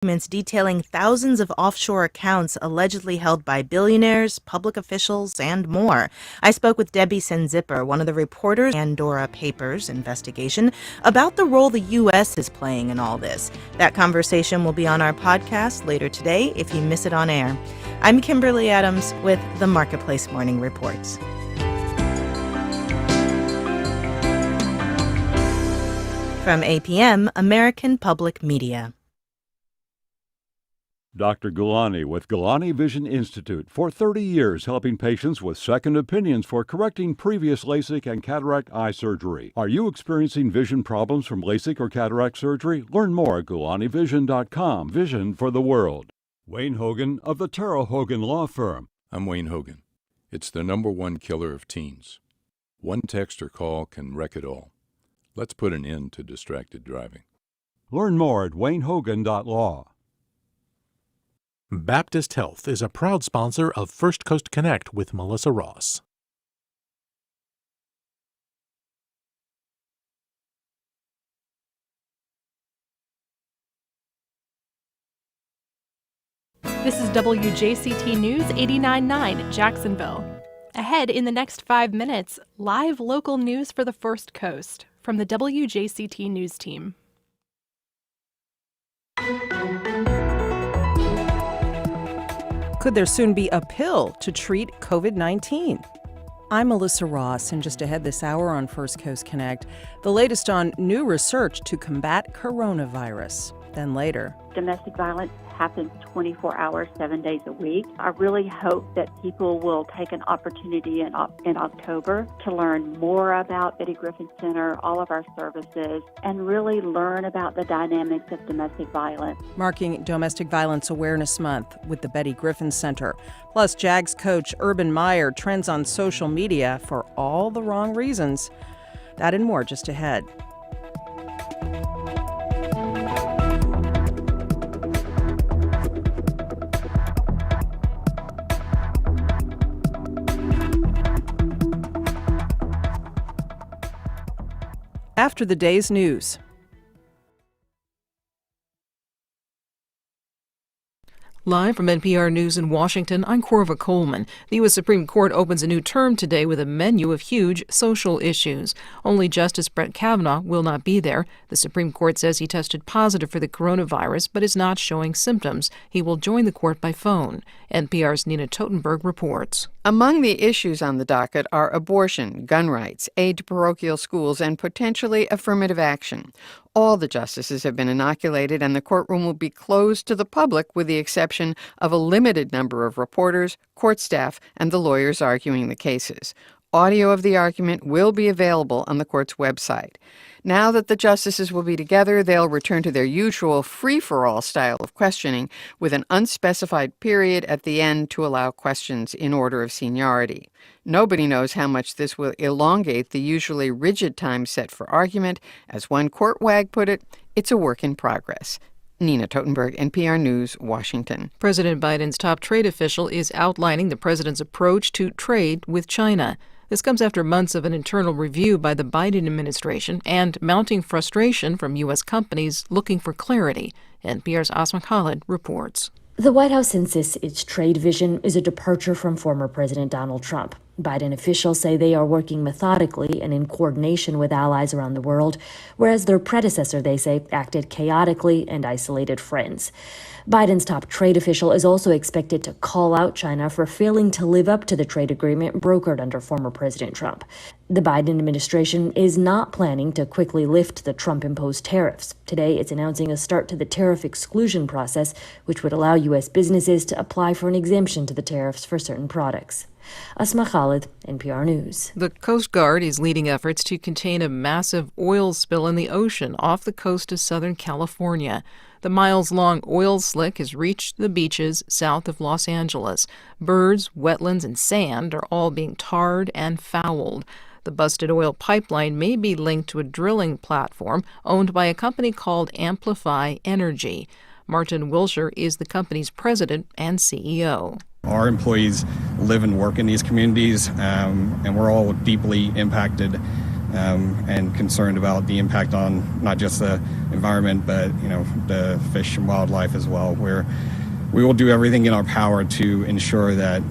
Documents detailing thousands of offshore accounts allegedly held by billionaires, public officials, and more. I spoke with Debbie Senzipper, one of the reporters in Pandora Papers investigation, about the role the U.S. is playing in all this. That conversation will be on our podcast later today if you miss it on air. I'm Kimberly Adams with the Marketplace Morning Reports. From APM, American Public Media. Dr. Gulani with Gulani Vision Institute, for 30 years helping patients with second opinions for correcting previous LASIK and cataract eye surgery. Are you experiencing vision problems from LASIK or cataract surgery? Learn more at GulaniVision.com. Vision for the world. Wayne Hogan of the Terrell Hogan Law Firm. I'm Wayne Hogan. It's the #1 killer of teens. One text or call can wreck it all. Let's put an end to distracted driving. Learn more at WayneHogan.law. Baptist Health is a proud sponsor of First Coast Connect with Melissa Ross. This is WJCT News 89.9 Jacksonville. Ahead in the next 5 minutes, live local news for the First Coast from the WJCT News team. Could there soon be a pill to treat COVID-19? I'm Melissa Ross, and just ahead this hour on First Coast Connect, the latest on new research to combat coronavirus. Then later, domestic violence happens 24 hours, 7 days a week. I really hope that people will take an opportunity in October to learn more about Betty Griffin Center, all of our services, and really learn about the dynamics of domestic violence. Marking Domestic Violence Awareness Month with the Betty Griffin Center. Plus, Jags coach Urban Meyer trends on social media for all the wrong reasons. That and more just ahead. After the day's news. Live from NPR News in Washington, I'm Corva Coleman. The U.S. Supreme Court opens a new term today with a menu of huge social issues. Only Justice Brett Kavanaugh will not be there. The Supreme Court says he tested positive for the coronavirus but is not showing symptoms. He will join the court by phone. NPR's Nina Totenberg reports. Among the issues on the docket are abortion, gun rights, aid to parochial schools, and potentially affirmative action. All the justices have been inoculated, and the courtroom will be closed to the public with the exception of a limited number of reporters, court staff, and the lawyers arguing the cases. Audio of the argument will be available on the court's website. Now that the justices will be together, they'll return to their usual free-for-all style of questioning with an unspecified period at the end to allow questions in order of seniority. Nobody knows how much this will elongate the usually rigid time set for argument. As one court wag put it, it's a work in progress. Nina Totenberg, NPR News, Washington. President Biden's top trade official is outlining the president's approach to trade with China. This comes after months of an internal review by the Biden administration and mounting frustration from U.S. companies looking for clarity. NPR's Asma Khalid reports. The White House insists its trade vision is a departure from former President Donald Trump. Biden officials say they are working methodically and in coordination with allies around the world, whereas their predecessor, they say, acted chaotically and isolated friends. Biden's top trade official is also expected to call out China for failing to live up to the trade agreement brokered under former President Trump. The Biden administration is not planning to quickly lift the Trump-imposed tariffs. Today, it's announcing a start to the tariff exclusion process, which would allow U.S. businesses to apply for an exemption to the tariffs for certain products. Asma Khalid, NPR News. The Coast Guard is leading efforts to contain a massive oil spill in the ocean off the coast of Southern California. The miles-long oil slick has reached the beaches south of Los Angeles. Birds, wetlands, and sand are all being tarred and fouled. The busted oil pipeline may be linked to a drilling platform owned by a company called Amplify Energy. Martin Wilshire is the company's president and CEO. Our employees live and work in these communities, and we're all deeply impacted and concerned about the impact on not just the environment, but the fish and wildlife as well. We will do everything in our power to ensure that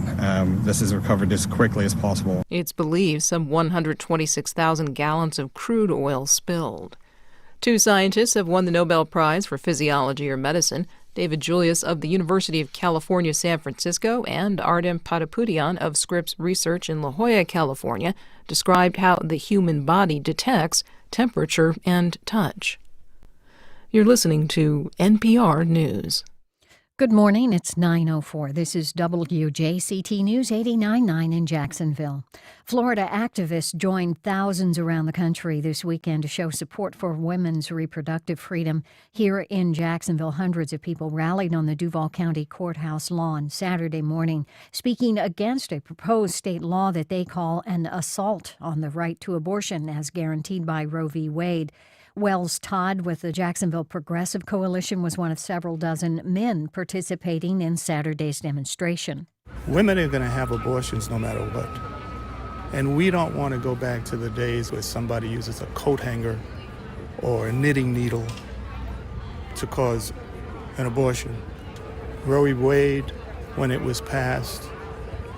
this is recovered as quickly as possible. It's believed some 126,000 gallons of crude oil spilled. 2 scientists have won the Nobel Prize for Physiology or Medicine. David Julius of the University of California, San Francisco, and Ardem Patapoutian of Scripps Research in La Jolla, California, described how the human body detects temperature and touch. You're listening to NPR News. Good morning. It's 9:04. This is WJCT News 89.9 in Jacksonville. Florida activists joined thousands around the country this weekend to show support for women's reproductive freedom. Here in Jacksonville, hundreds of people rallied on the Duval County Courthouse lawn Saturday morning, speaking against a proposed state law that they call an assault on the right to abortion as guaranteed by Roe v. Wade. Wells Todd with the Jacksonville Progressive Coalition was one of several dozen men participating in Saturday's demonstration. Women are going to have abortions no matter what. And we don't want to go back to the days where somebody uses a coat hanger or a knitting needle to cause an abortion. Roe v. Wade, when it was passed,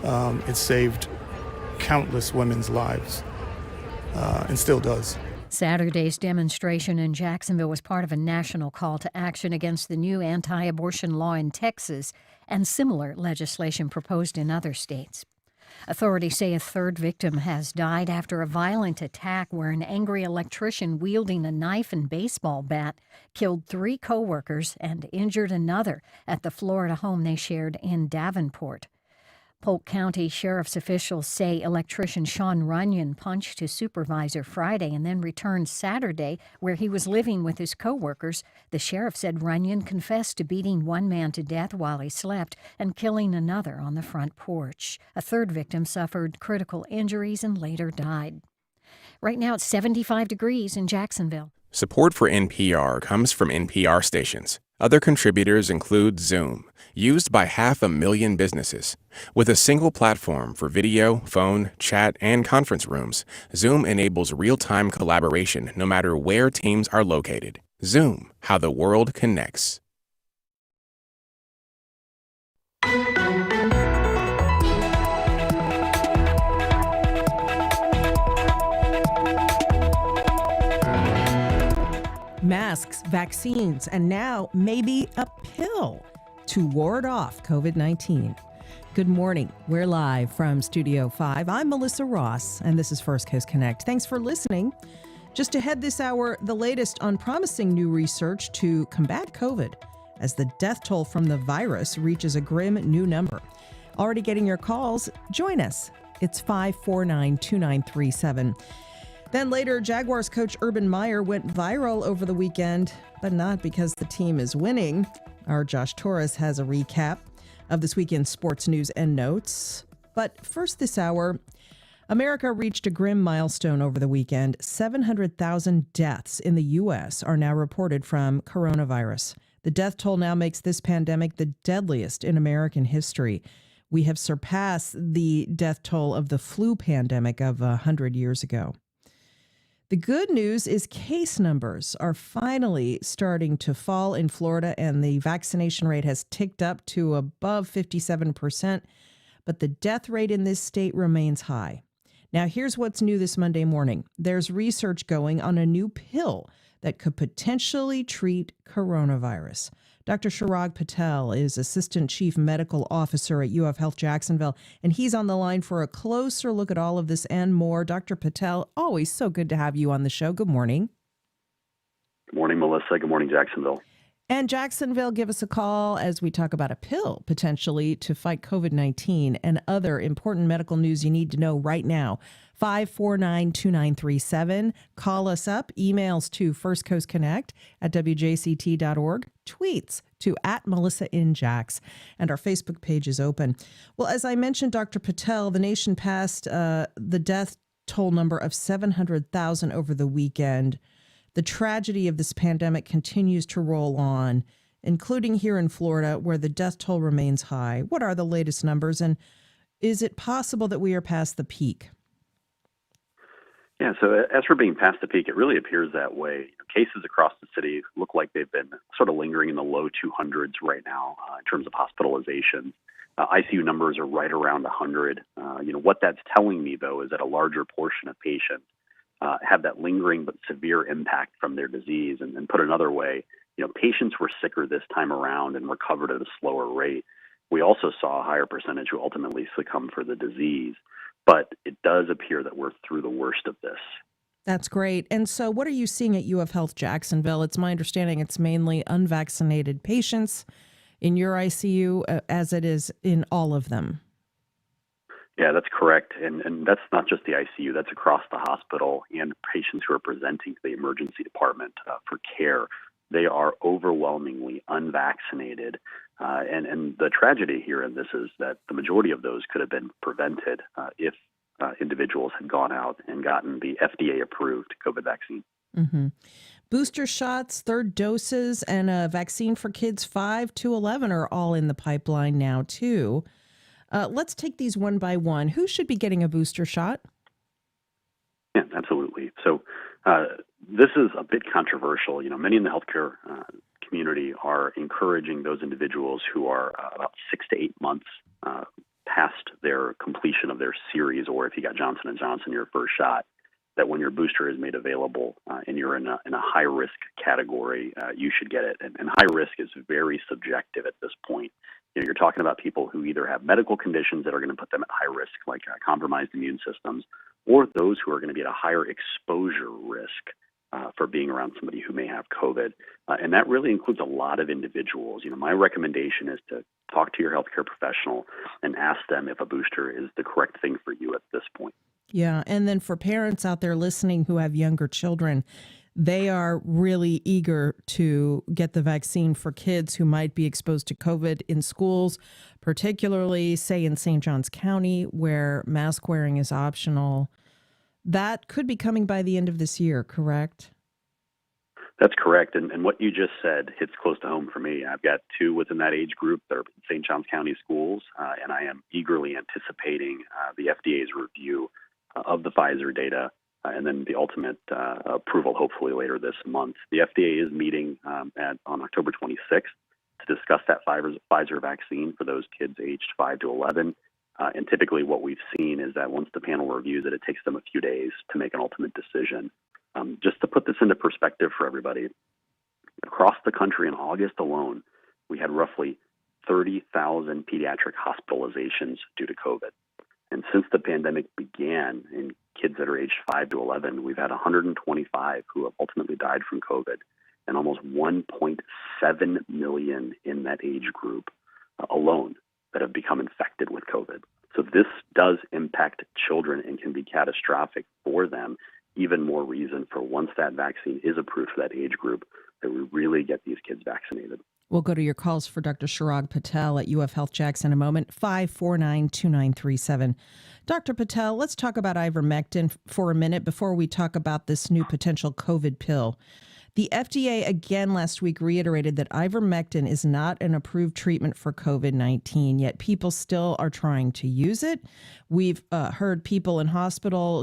it saved countless women's lives and still does. Saturday's demonstration in Jacksonville was part of a national call to action against the new anti-abortion law in Texas and similar legislation proposed in other states. Authorities say a third victim has died after a violent attack where an angry electrician wielding a knife and baseball bat killed 3 co-workers and injured another at the Florida home they shared in Davenport. Polk County Sheriff's officials say electrician Sean Runyon punched his supervisor Friday and then returned Saturday, where he was living with his co-workers. The sheriff said Runyon confessed to beating one man to death while he slept and killing another on the front porch. A third victim suffered critical injuries and later died. Right now it's 75 degrees in Jacksonville. Support for NPR comes from NPR stations. Other contributors include Zoom, used by 500,000 businesses. With a single platform for video, phone, chat, and conference rooms, Zoom enables real-time collaboration no matter where teams are located. Zoom, how the world connects. Masks, vaccines, and now maybe a pill to ward off COVID-19. Good morning. We're live from Studio 5. I'm Melissa Ross, and this is First Coast Connect. Thanks for listening. Just ahead this hour, the latest on promising new research to combat COVID as the death toll from the virus reaches a grim new number. Already getting your calls. Join us. It's 549-2937. Then later, Jaguars coach Urban Meyer went viral over the weekend, but not because the team is winning. Our Josh Torres has a recap of this weekend's sports news and notes. But first this hour, America reached a grim milestone over the weekend. 700,000 deaths in the U.S. are now reported from coronavirus. The death toll now makes this pandemic the deadliest in American history. We have surpassed the death toll of the flu pandemic of 100 years ago. The good news is case numbers are finally starting to fall in Florida, and the vaccination rate has ticked up to above 57%, but the death rate in this state remains high. Now, here's what's new this Monday morning. There's research going on a new pill that could potentially treat coronavirus. Dr. Chirag Patel is Assistant Chief Medical Officer at UF Health Jacksonville, and he's on the line for a closer look at all of this and more. Dr. Patel, always so good to have you on the show. Good morning. Good morning, Melissa. Good morning, Jacksonville. And Jacksonville, give us a call as we talk about a pill potentially to fight COVID-19 and other important medical news you need to know right now. 549-2937. Call us up. Emails to firstcoastconnect@wjct.org. Tweets to @MelissaInJax. And our Facebook page is open. Well, as I mentioned, Dr. Patel, the nation passed the death toll number of 700,000 over the weekend. The tragedy of this pandemic continues to roll on, including here in Florida, where the death toll remains high. What are the latest numbers, and is it possible that we are past the peak? Yeah, so as for being past the peak, it really appears that way. Cases across the city look like they've been sort of lingering in the low 200s right now in terms of hospitalizations. ICU numbers are right around 100. What that's telling me, though, is that a larger portion of patients have that lingering but severe impact from their disease. And put another way, patients were sicker this time around and recovered at a slower rate. We also saw a higher percentage who ultimately succumb for the disease. But it does appear that we're through the worst of this. That's great. And so, what are you seeing at UF Health Jacksonville? It's my understanding it's mainly unvaccinated patients in your ICU, as it is in all of them. Yeah, that's correct. And that's not just the ICU, that's across the hospital and patients who are presenting to the emergency department for care. They are overwhelmingly unvaccinated. And the tragedy here in this is that the majority of those could have been prevented if individuals had gone out and gotten the FDA-approved COVID vaccine. Mm-hmm. Booster shots, third doses, and a vaccine for kids 5 to 11 are all in the pipeline now, too. Let's take these one by one. Who should be getting a booster shot? Yeah, absolutely. So this is a bit controversial. Many in the healthcare community are encouraging those individuals who are about 6 to 8 months past their completion of their series, or if you got Johnson & Johnson, your first shot, that when your booster is made available and you're in a high-risk category, you should get it. And high risk is very subjective at this point. You're talking about people who either have medical conditions that are going to put them at high risk, like compromised immune systems, or those who are going to be at a higher exposure risk for being around somebody who may have COVID. And that really includes a lot of individuals. My recommendation is to talk to your healthcare professional and ask them if a booster is the correct thing for you at this point. Yeah, and then for parents out there listening who have younger children, they are really eager to get the vaccine for kids who might be exposed to COVID in schools, particularly, say, in St. Johns County, where mask wearing is optional. That could be coming by the end of this year, correct? That's correct. And what you just said hits close to home for me. I've got 2 within that age group that are in St. Johns County schools, and I am eagerly anticipating the FDA's review of the Pfizer data and then the ultimate approval hopefully later this month. The FDA is meeting on October 26th to discuss that Pfizer vaccine for those kids aged 5 to 11. And typically what we've seen is that once the panel reviews it, it takes them a few days to make an ultimate decision. Just to put this into perspective for everybody, across the country in August alone, we had roughly 30,000 pediatric hospitalizations due to COVID. And since the pandemic began in kids that are aged 5 to 11, we've had 125 who have ultimately died from COVID and almost 1.7 million in that age group alone that have become infected with COVID. So this does impact children and can be catastrophic for them. Even more reason for once that vaccine is approved for that age group that we really get these kids vaccinated. We'll go to your calls for Dr. Chirag Patel at UF Health Jax in a moment, 549-2937. Dr. Patel, let's talk about ivermectin for a minute before we talk about this new potential COVID pill. The FDA again last week reiterated that ivermectin is not an approved treatment for COVID-19, yet people still are trying to use it. We've heard people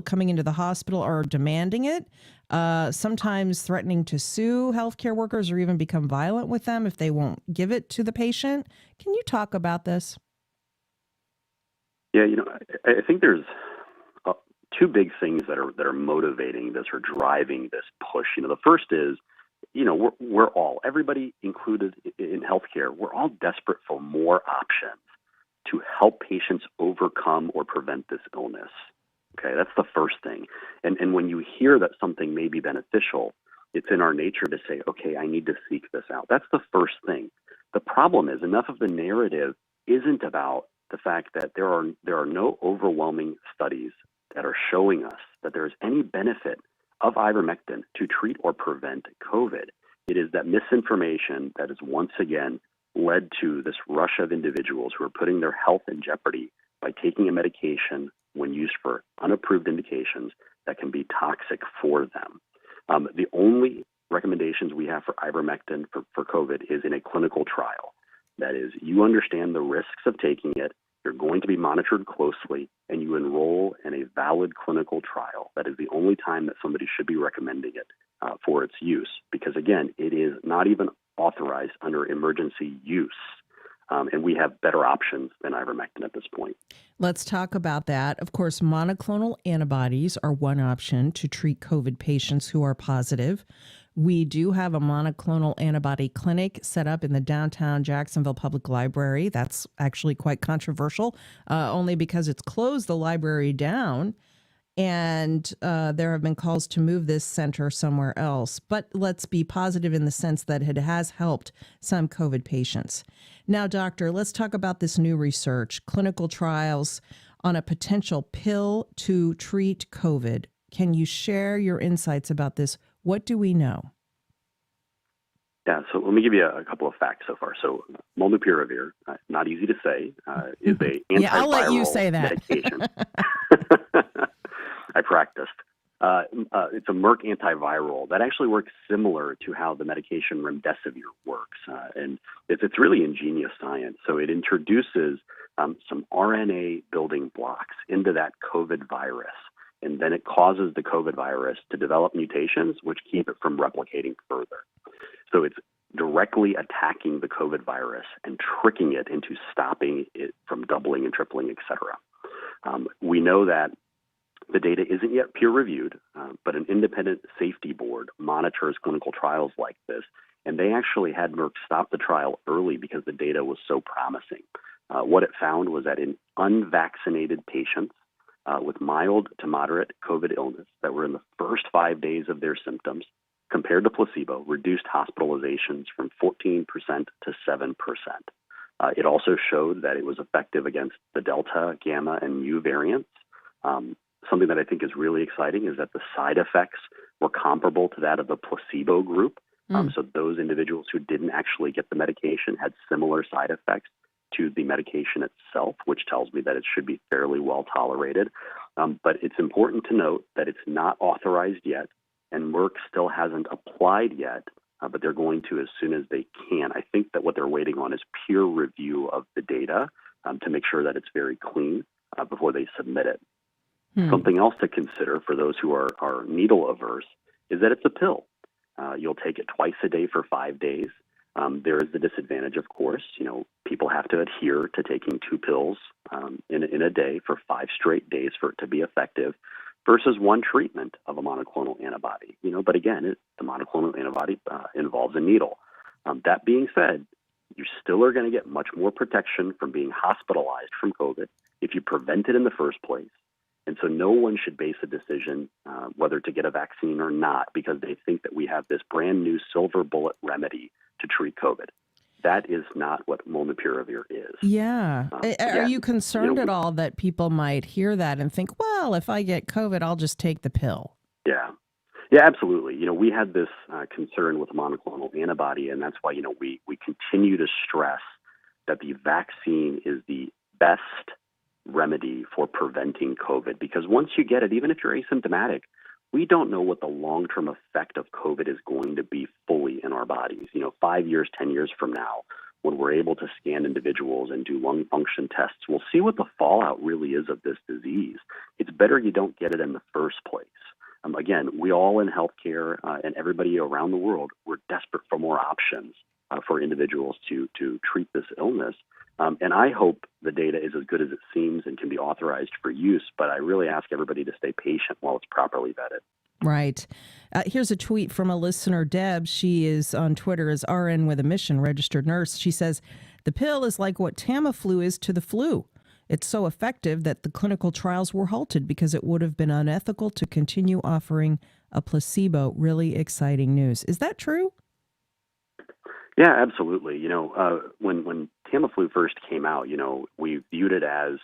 coming into the hospital are demanding it, sometimes threatening to sue healthcare workers or even become violent with them if they won't give it to the patient. Can you talk about this? Yeah, I think there's 2 big things that are motivating this or driving this push. The first is, everybody included in healthcare, we're all desperate for more options to help patients overcome or prevent this illness. Okay, that's the first thing. And when you hear that something may be beneficial, it's in our nature to say, okay, I need to seek this out. That's the first thing. The problem is enough of the narrative isn't about the fact that there are no overwhelming studies that are showing us that there is any benefit of ivermectin to treat or prevent COVID. It is that misinformation that has once again led to this rush of individuals who are putting their health in jeopardy by taking a medication when used for unapproved indications that can be toxic for them. The only recommendations we have for ivermectin for COVID is in a clinical trial. That is, you understand the risks of taking it. you're going to be monitored closely, and you enroll in a valid clinical trial. That is the only time that somebody should be recommending it for its use, because again, it is not even authorized under emergency use. And we have better options than ivermectin at this point. Let's talk about that. Of course, monoclonal antibodies are one option to treat COVID patients who are positive. We do have a monoclonal antibody clinic set up in the downtown Jacksonville Public Library. That's actually quite controversial, only because it's closed the library down. And there have been calls to move this center somewhere else. But let's be positive in the sense that it has helped some COVID patients. Now, doctor, let's talk about this new research, clinical trials on a potential pill to treat COVID. Can you share your insights about this? What do we know? Yeah, so let me give you a couple of facts so far. So molnupiravir, not easy to say, is a antiviral I'll let you say that. medication. I practiced. It's a Merck antiviral that actually works similar to how the medication remdesivir works. And it's really ingenious science. So it introduces some RNA building blocks into that COVID virus. And then it causes the COVID virus to develop mutations, which keep it from replicating further. So it's directly attacking the COVID virus and tricking it into stopping it from doubling and tripling, et cetera. We know that the data isn't yet peer-reviewed, but an independent safety board monitors clinical trials like this, and they actually had Merck stop the trial early because the data was so promising. What it found was that in unvaccinated patients with mild to moderate COVID illness that were in the first 5 days of their symptoms, compared to placebo, reduced hospitalizations from 14% to 7%. It also showed that it was effective against the Delta, Gamma, and Mu variants. Something that I think is really exciting is that the side effects were comparable to that of the placebo group. So those individuals who didn't actually get the medication had similar side effects to the medication itself, which tells me that it should be fairly well tolerated. But it's important to note that it's not authorized yet, and Merck still hasn't applied yet, but they're going to as soon as they can. I think that what they're waiting on is peer review of the data to make sure that it's very clean before they submit it. Something else to consider for those who are needle averse is that it's a pill. You'll take it twice a day for 5 days. There is the disadvantage, of course. People have to adhere to taking 2 pills in a day for 5 straight days for it to be effective versus one treatment of a monoclonal antibody. But again, the monoclonal antibody involves a needle. That being said, you still are going to get much more protection from being hospitalized from COVID if you prevent it in the first place. And so no one should base a decision whether to get a vaccine or not because they think that we have this brand new silver bullet remedy to treat COVID. That is not what molnupiravir is. Yeah. Are you concerned at all that people might hear that and think, well, if I get COVID, I'll just take the pill? Yeah. Yeah, absolutely. We had this concern with monoclonal antibody, and that's why, we continue to stress that the vaccine is the best remedy for preventing COVID, because once you get it, even if you're asymptomatic, we don't know what the long-term effect of COVID is going to be fully in our bodies. 5 years, 10 years from now, when we're able to scan individuals and do lung function tests, we'll see what the fallout really is of this disease. It's better you don't get it in the first place. Again, we all in healthcare and everybody around the world, we're desperate for more options for individuals to treat this illness. And I hope the data is as good as it seems and can be authorized for use, but I really ask everybody to stay patient while it's properly vetted. Right. Here's a tweet from a listener, Deb. She is on Twitter as RN with a Mission, registered nurse. She says, the pill is like what Tamiflu is to the flu. It's so effective that the clinical trials were halted because it would have been unethical to continue offering a placebo. Really exciting news. Is that true? Yeah, absolutely. When Tamiflu first came out, we viewed it as,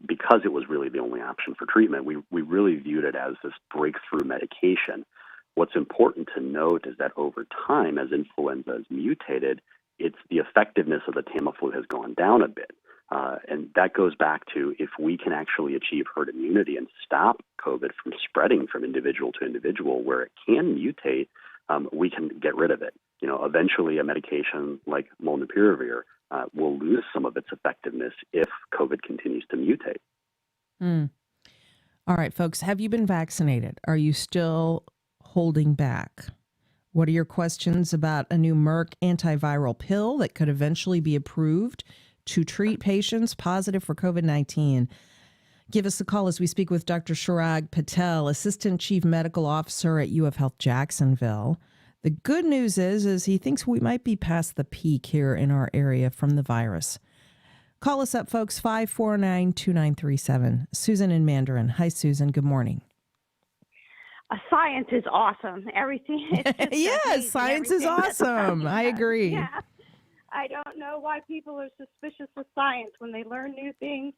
because it was really the only option for treatment, we really viewed it as this breakthrough medication. What's important to note is that over time, as influenza has mutated, the effectiveness of the Tamiflu has gone down a bit. And that goes back to if we can actually achieve herd immunity and stop COVID from spreading from individual to individual where it can mutate, we can get rid of it. Eventually a medication like molnupiravir will lose some of its effectiveness if COVID continues to mutate. Mm. All right, folks, have you been vaccinated? Are you still holding back? What are your questions about a new Merck antiviral pill that could eventually be approved to treat patients positive for COVID-19? Give us a call as we speak with Dr. Chirag Patel, Assistant Chief Medical Officer at UF Health Jacksonville. The good news is he thinks we might be past the peak here in our area from the virus. Call us up, folks, 549-2937. Susan in Mandarin. Hi, Susan. Good morning. Science is awesome. Everything. Yes, science is awesome. I agree. Yeah. I don't know why people are suspicious of science. When they learn new things,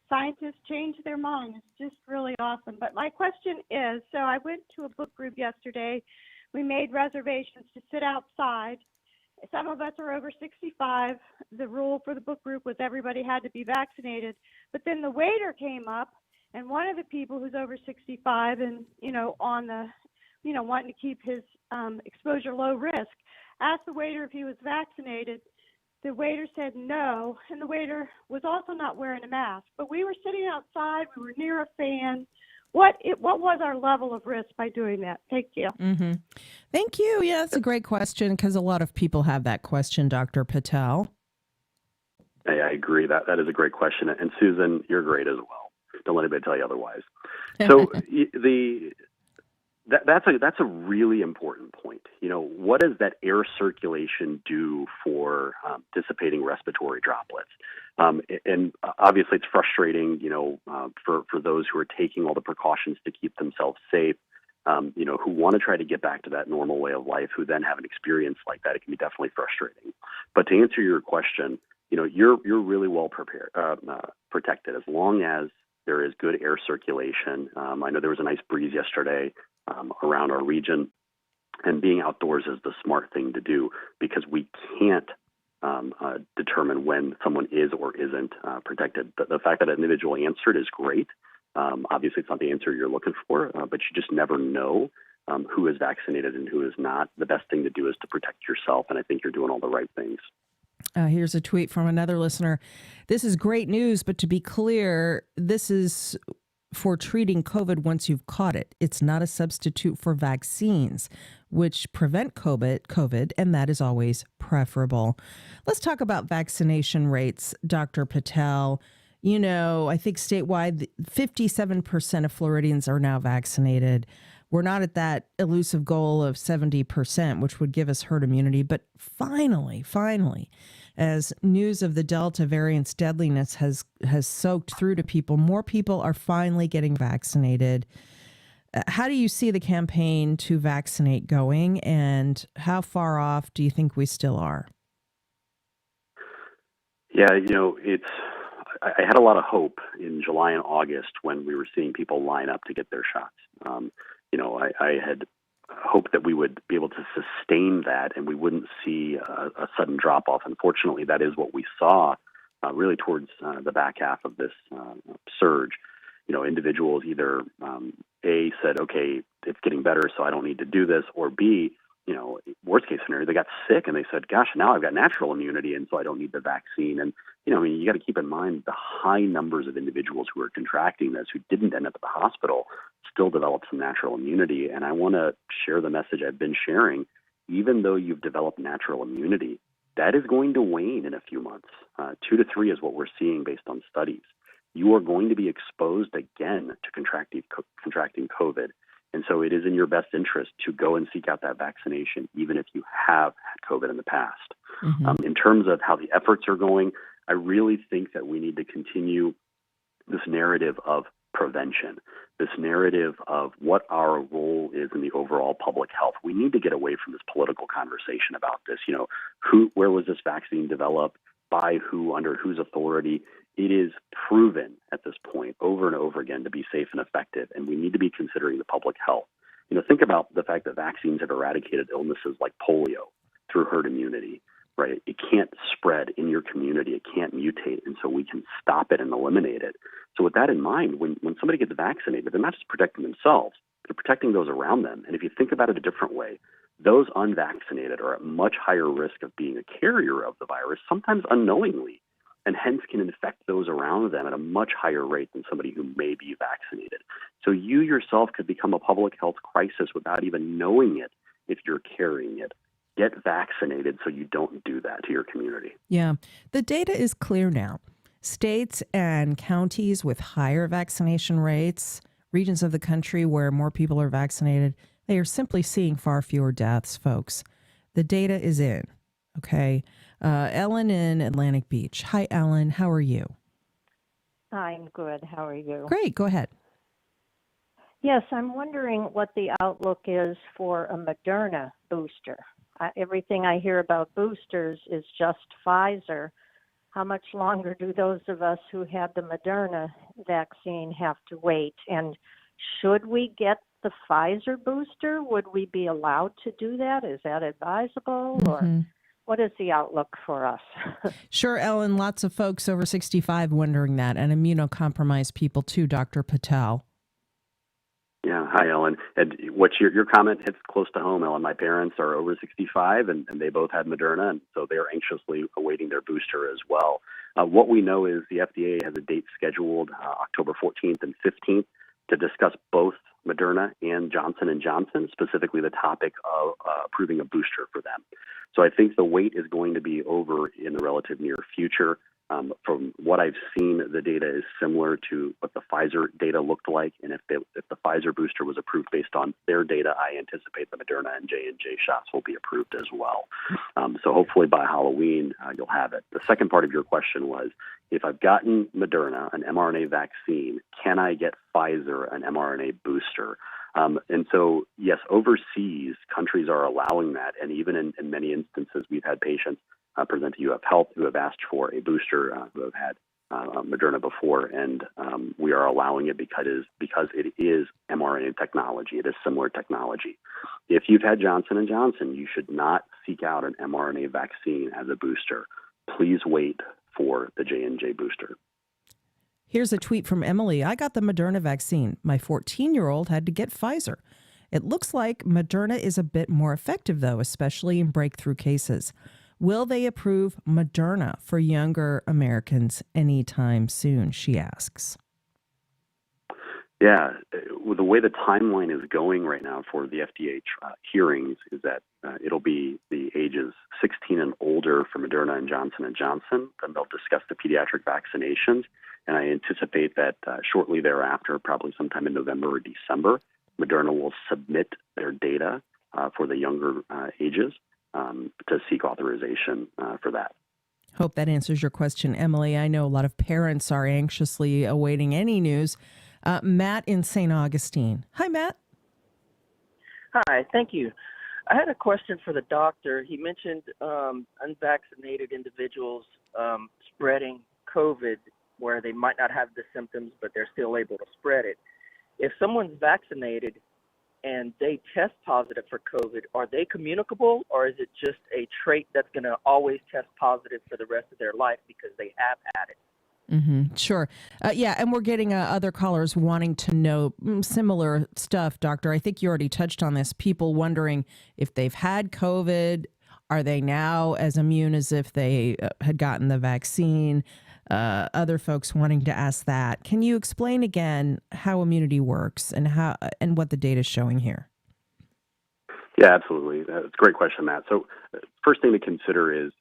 scientists change their mind. It's just really awesome. But my question is, so I went to a book group yesterday. We made reservations to sit outside. Some of us are over 65. The rule for the book group was everybody had to be vaccinated. But then the waiter came up, and one of the people who's over 65 and, on the, wanting to keep his exposure low risk, asked the waiter if he was vaccinated. The waiter said no, and the waiter was also not wearing a mask. But we were sitting outside. We were near a fan. What was our level of risk by doing that? Thank you. Mm-hmm. Thank you. Yeah, that's a great question because a lot of people have that question, Dr. Patel. I agree. That is a great question. And Susan, you're great as well. Don't let anybody tell you otherwise. So that's a really important point. What does that air circulation do for dissipating respiratory droplets? And obviously, it's frustrating, for those who are taking all the precautions to keep themselves safe, who want to try to get back to that normal way of life, who then have an experience like that. It can be definitely frustrating. But to answer your question, you're really well protected as long as there is good air circulation. I know there was a nice breeze yesterday around our region, and being outdoors is the smart thing to do because we can't determine when someone is or isn't protected. The fact that an individual answered is great. Obviously, it's not the answer you're looking for, but you just never know who is vaccinated and who is not. The best thing to do is to protect yourself, and I think you're doing all the right things. Here's a tweet from another listener. This is great news, but to be clear, this is for treating COVID once you've caught it. It's not a substitute for vaccines, which prevent COVID, and that is always preferable. Let's talk about vaccination rates, Dr. Patel. I think statewide, 57% of Floridians are now vaccinated. We're not at that elusive goal of 70%, which would give us herd immunity. But finally, as news of the Delta variant's deadliness has soaked through to people, more people are finally getting vaccinated. How do you see the campaign to vaccinate going, and how far off do you think we still are? Yeah, I had a lot of hope in July and August when we were seeing people line up to get their shots. I had hoped that we would be able to sustain that and we wouldn't see a sudden drop-off. Unfortunately, that is what we saw really towards the back half of this surge. Individuals either A, said, okay, it's getting better, so I don't need to do this, or B, worst case scenario, they got sick and they said, gosh, now I've got natural immunity and so I don't need the vaccine. And, you got to keep in mind the high numbers of individuals who are contracting this, who didn't end up at the hospital, still developed some natural immunity. And I want to share the message I've been sharing. Even though you've developed natural immunity, that is going to wane in a few months. 2 to 3 is what we're seeing based on studies. You are going to be exposed again to contracting COVID. And so it is in your best interest to go and seek out that vaccination, even if you have had COVID in the past. Mm-hmm. In terms of how the efforts are going, I really think that we need to continue this narrative of prevention, this narrative of what our role is in the overall public health. We need to get away from this political conversation about this. Where was this vaccine developed, by who, under whose authority? It is proven at this point over and over again to be safe and effective, and we need to be considering the public health. Think about the fact that vaccines have eradicated illnesses like polio through herd immunity, right? It can't spread in your community. It can't mutate, and so we can stop it and eliminate it. So with that in mind, when somebody gets vaccinated, they're not just protecting themselves, they're protecting those around them. And if you think about it a different way, those unvaccinated are at much higher risk of being a carrier of the virus, sometimes unknowingly, and hence can infect those around them at a much higher rate than somebody who may be vaccinated. So you yourself could become a public health crisis without even knowing it if you're carrying it. Get vaccinated so you don't do that to your community. Yeah, the data is clear now. States and counties with higher vaccination rates, regions of the country where more people are vaccinated, they are simply seeing far fewer deaths, folks. The data is in, okay? Ellen in Atlantic Beach. Hi, Ellen. How are you? I'm good. How are you? Great. Go ahead. Yes, I'm wondering what the outlook is for a Moderna booster. Everything I hear about boosters is just Pfizer. How much longer do those of us who had the Moderna vaccine have to wait? And should we get the Pfizer booster? Would we be allowed to do that? Is that advisable? Or what is the outlook for us? Sure, Ellen. Lots of folks over 65 wondering that, and immunocompromised people too, Dr. Patel. Yeah. Hi, Ellen. And what's your comment hits close to home, Ellen. My parents are over 65, and they both had Moderna, and so they're anxiously awaiting their booster as well. What we know is the FDA has a date scheduled October 14th and 15th to discuss both Moderna and Johnson & Johnson, specifically the topic of approving a booster for them. So I think the wait is going to be over in the relative near future. From what I've seen, the data is similar to what the Pfizer data looked like, and if the Pfizer booster was approved based on their data, I anticipate the Moderna and J&J shots will be approved as well. So hopefully by Halloween, you'll have it. The second part of your question was, if I've gotten Moderna, an mRNA vaccine, can I get Pfizer, an mRNA booster? And so, yes, overseas, countries are allowing that, and even in many instances, we've had patients present to UF Health who have asked for a booster, who have had Moderna before, and we are allowing it because it is mRNA technology. It is similar technology. If you've had Johnson & Johnson, you should not seek out an mRNA vaccine as a booster. Please wait for the J&J booster. Here's a tweet from Emily. I got the Moderna vaccine. My 14-year-old had to get Pfizer. It looks like Moderna is a bit more effective, though, especially in breakthrough cases. Will they approve Moderna for younger Americans anytime soon, she asks. Yeah, the way the timeline is going right now for the FDA hearings is that it'll be the ages 16 and older for Moderna and Johnson & Johnson. Then they'll discuss the pediatric vaccinations, and I anticipate that shortly thereafter, probably sometime in November or December, Moderna will submit their data for the younger ages to seek authorization for that. Hope that answers your question, Emily. I know a lot of parents are anxiously awaiting any news. Matt in St. Augustine. Hi, Matt. Hi, thank you. I had a question for the doctor. He mentioned unvaccinated individuals spreading COVID where they might not have the symptoms, but they're still able to spread it. If someone's vaccinated and they test positive for COVID, are they communicable, or is it just a trait that's going to always test positive for the rest of their life because they have had it? Sure. Yeah, and we're getting other callers wanting to know similar stuff, Doctor. I think you already touched on this. People wondering if they've had COVID, are they now as immune as if they had gotten the vaccine? Other folks wanting to ask that. Can you explain again how immunity works and what the data is showing here? Yeah, absolutely. That's a great question, Matt. So first thing to consider is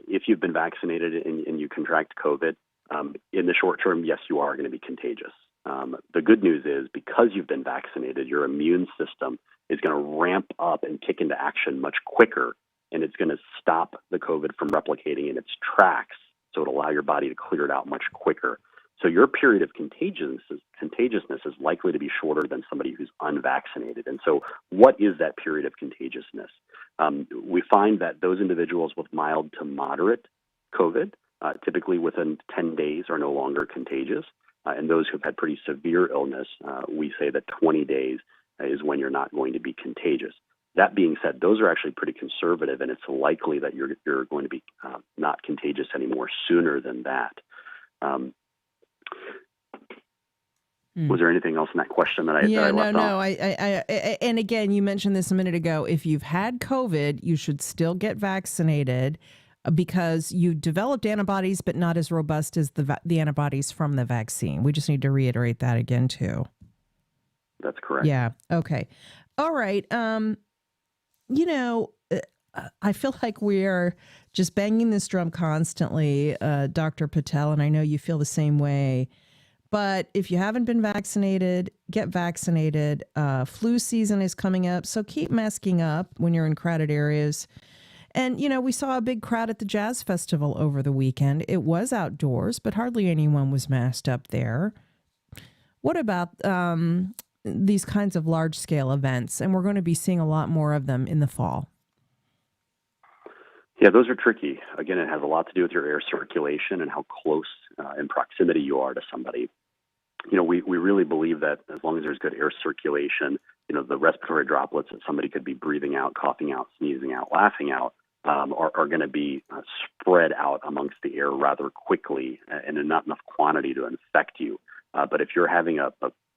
if you've been vaccinated and you contract COVID, in the short term, yes, you are going to be contagious. The good news is because you've been vaccinated, your immune system is going to ramp up and kick into action much quicker, and it's going to stop the COVID from replicating in its tracks, so it'll allow your body to clear it out much quicker. So your period of contagiousness is likely to be shorter than somebody who's unvaccinated. And so what is that period of contagiousness? We find that those individuals with mild to moderate COVID, typically within 10 days, are no longer contagious. And those who've had pretty severe illness, we say that 20 days is when you're not going to be contagious. That being said, those are actually pretty conservative, and it's likely that you're going to be not contagious anymore sooner than that. Was there anything else in that question that I left off? And again, you mentioned this a minute ago. If you've had COVID, you should still get vaccinated because you developed antibodies, but not as robust as the antibodies from the vaccine. We just need to reiterate that again, too. That's correct. Yeah. Okay. All right. I feel like we are just banging this drum constantly, Dr. Patel, and I know you feel the same way. But if you haven't been vaccinated, get vaccinated. Flu season is coming up, so keep masking up when you're in crowded areas. And, we saw a big crowd at the Jazz Festival over the weekend. It was outdoors, but hardly anyone was masked up there. What about these kinds of large-scale events? And we're going to be seeing a lot more of them in the fall. Yeah, those are tricky. Again, it has a lot to do with your air circulation and how close in proximity you are to somebody. We really believe that as long as there's good air circulation, the respiratory droplets that somebody could be breathing out, coughing out, sneezing out, laughing out are going to be spread out amongst the air rather quickly and in not enough quantity to infect you. But if you're having a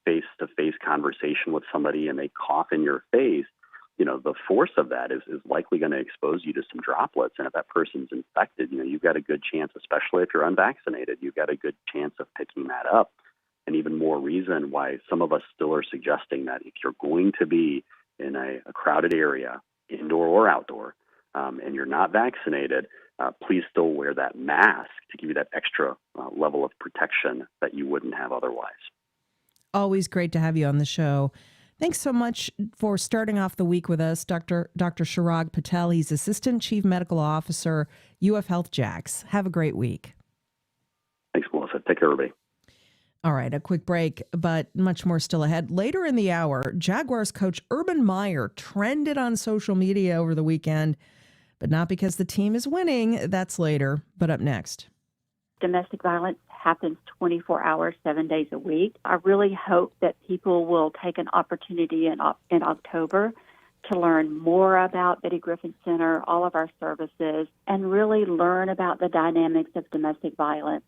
face-to-face conversation with somebody and they cough in your face, the force of that is likely going to expose you to some droplets. And if that person's infected, you've got a good chance, especially if you're unvaccinated, you've got a good chance of picking that up. And even more reason why some of us still are suggesting that if you're going to be in a crowded area, indoor or outdoor, and you're not vaccinated, please still wear that mask to give you that extra level of protection that you wouldn't have otherwise. Always great to have you on the show. Thanks so much for starting off the week with us, Dr. Chirag Patel. He's Assistant Chief Medical Officer, UF Health JAX. Have a great week. Thanks, Melissa. Take care, everybody. All right, a quick break, but much more still ahead. Later in the hour, Jaguars coach Urban Meyer trended on social media over the weekend, but not because the team is winning. That's later, but up next. Domestic violence happens 24 hours, 7 days a week. I really hope that people will take an opportunity in October to learn more about Betty Griffin Center, all of our services, and really learn about the dynamics of domestic violence.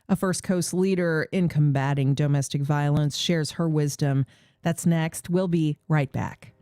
A First Coast leader in combating domestic violence shares her wisdom. That's next. We'll be right back.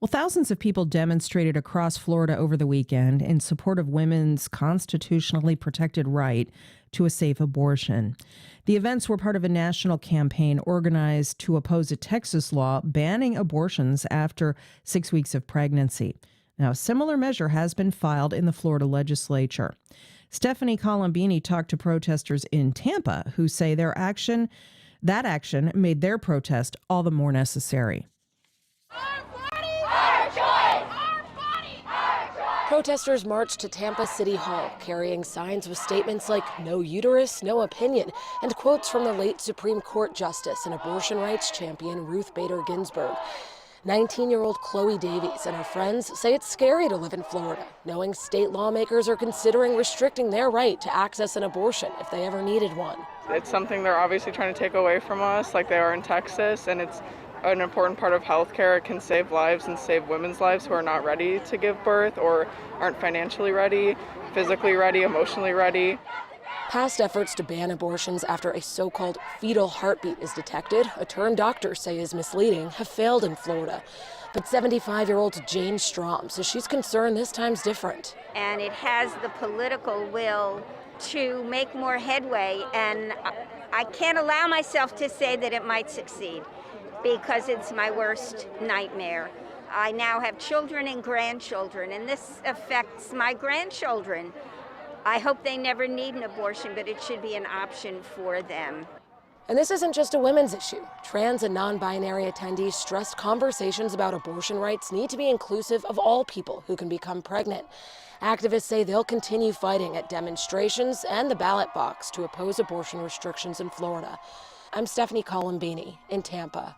Well, thousands of people demonstrated across Florida over the weekend in support of women's constitutionally protected right to a safe abortion. The events were part of a national campaign organized to oppose a Texas law banning abortions after 6 weeks of pregnancy. Now, a similar measure has been filed in the Florida legislature. Stephanie Colombini talked to protesters in Tampa who say that action made their protest all the more necessary. Protesters marched to Tampa City Hall, carrying signs with statements like "No uterus, no opinion," and quotes from the late Supreme Court Justice and abortion rights champion Ruth Bader Ginsburg. 19-year-old Chloe Davies and her friends say it's scary to live in Florida, knowing state lawmakers are considering restricting their right to access an abortion if they ever needed one. It's something they're obviously trying to take away from us, like they are in Texas, and it's an important part of healthcare. It can save lives and save women's lives who are not ready to give birth or aren't financially ready, physically ready, emotionally ready. Past efforts to ban abortions after a so-called fetal heartbeat is detected, a term doctors say is misleading, have failed in Florida. But 75-year-old Jane Strom says she's concerned this time's different. And it has the political will to make more headway, and I can't allow myself to say that it might succeed because it's my worst nightmare. I now have children and grandchildren, and this affects my grandchildren. I hope they never need an abortion, but it should be an option for them. And this isn't just a women's issue. Trans and non-binary attendees stressed conversations about abortion rights need to be inclusive of all people who can become pregnant. Activists say they'll continue fighting at demonstrations and the ballot box to oppose abortion restrictions in Florida. I'm Stephanie Colombini in Tampa.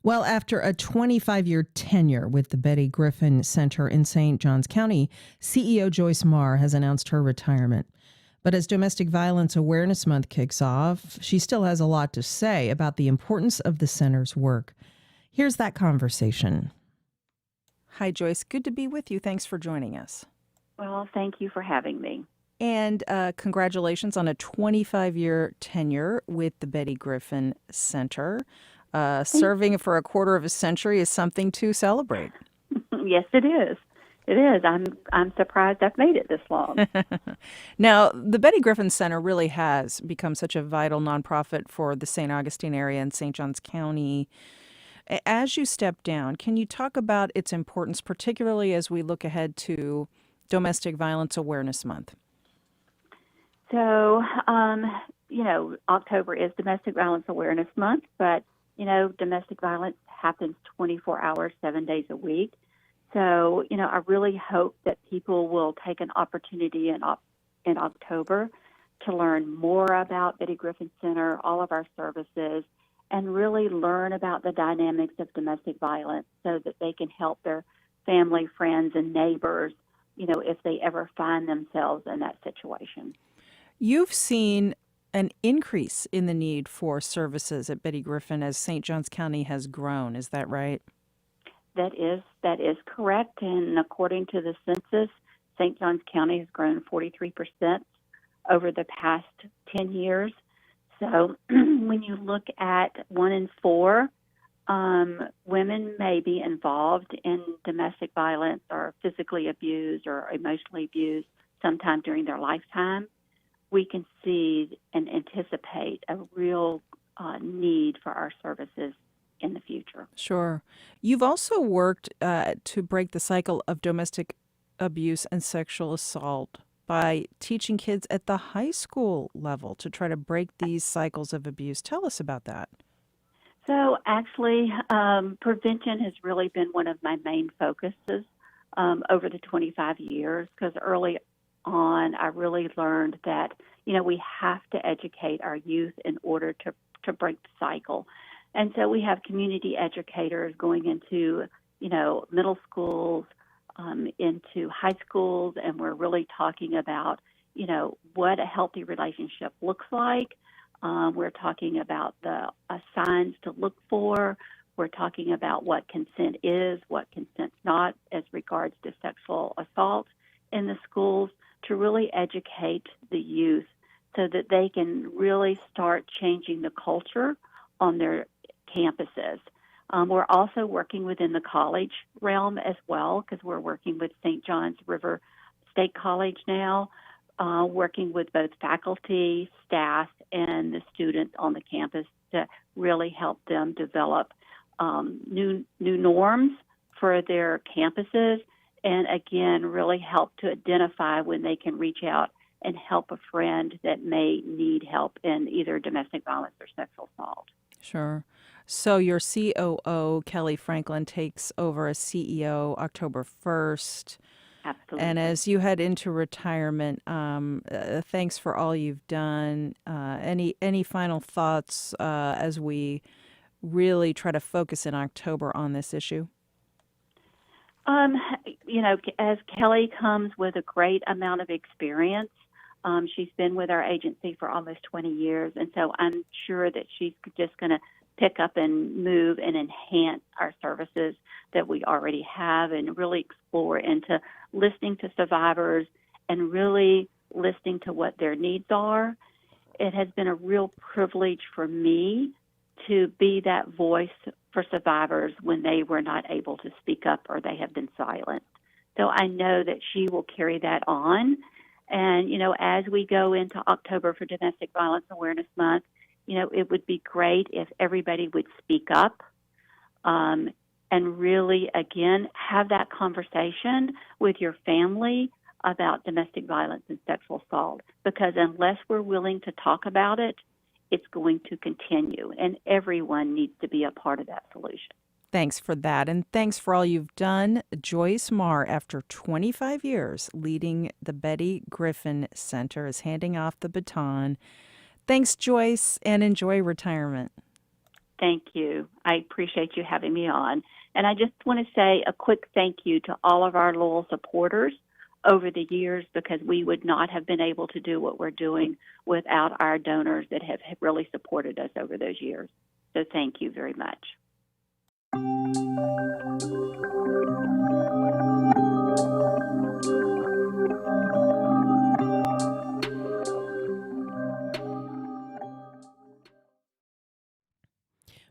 Well, after a 25-year tenure with the Betty Griffin Center in St. Johns County, CEO Joyce Marr has announced her retirement. But as Domestic Violence Awareness Month kicks off, she still has a lot to say about the importance of the center's work. Here's that conversation. Hi, Joyce. Good to be with you. Thanks for joining us. Well, thank you for having me. And congratulations on a 25-year tenure with the Betty Griffin Center. Serving for a quarter of a century is something to celebrate. Yes, it is. It is. I'm surprised I've made it this long. Now, the Betty Griffin Center really has become such a vital nonprofit for the St. Augustine area and St. Johns County. As you step down, can you talk about its importance, particularly as we look ahead to Domestic Violence Awareness Month? So, October is Domestic Violence Awareness Month, but domestic violence happens 24 hours, 7 days a week. So, I really hope that people will take an opportunity in October to learn more about Betty Griffin Center, all of our services, and really learn about the dynamics of domestic violence so that they can help their family, friends, and neighbors, if they ever find themselves in that situation. You've seen an increase in the need for services at Betty Griffin as St. Johns County has grown. Is that right? That is correct. And according to the census, St. Johns County has grown 43% over the past 10 years. So when you look at 1 in 4 women may be involved in domestic violence or physically abused or emotionally abused sometime during their lifetime, we can see and anticipate a real need for our services in the future. Sure. You've also worked to break the cycle of domestic abuse and sexual assault by teaching kids at the high school level to try to break these cycles of abuse. Tell us about that. So actually, prevention has really been one of my main focuses over the 25 years, because early on, I really learned that, we have to educate our youth in order to break the cycle. And so we have community educators going into, middle schools, into high schools, and we're really talking about, what a healthy relationship looks like. We're talking about the signs to look for. We're talking about what consent is, what consent's not as regards to sexual assault in the schools, to really educate the youth so that they can really start changing the culture on their campuses. We're also working within the college realm as well, because we're working with St. John's River State College now, working with both faculty, staff, and the students on the campus to really help them develop new norms for their campuses, and again, really help to identify when they can reach out and help a friend that may need help in either domestic violence or sexual assault. Sure. So your COO, Kelly Franklin, takes over as CEO October 1st. Absolutely. And as you head into retirement, thanks for all you've done. Any final thoughts as we really try to focus in October on this issue? As Kelly comes with a great amount of experience, she's been with our agency for almost 20 years, and so I'm sure that she's just going to pick up and move and enhance our services that we already have and really explore into listening to survivors and really listening to what their needs are. It has been a real privilege for me to be that voice for survivors when they were not able to speak up or they have been silenced. So I know that she will carry that on. And, as we go into October for Domestic Violence Awareness Month, it would be great if everybody would speak up and really, again, have that conversation with your family about domestic violence and sexual assault. Because unless we're willing to talk about it, it's going to continue, and everyone needs to be a part of that solution. Thanks for that, and thanks for all you've done. Joyce Marr, after 25 years leading the Betty Griffin Center, is handing off the baton. Thanks, Joyce, and enjoy retirement. Thank you. I appreciate you having me on. And I just want to say a quick thank you to all of our loyal supporters over the years, because we would not have been able to do what we're doing without our donors that have really supported us over those years. So thank you very much.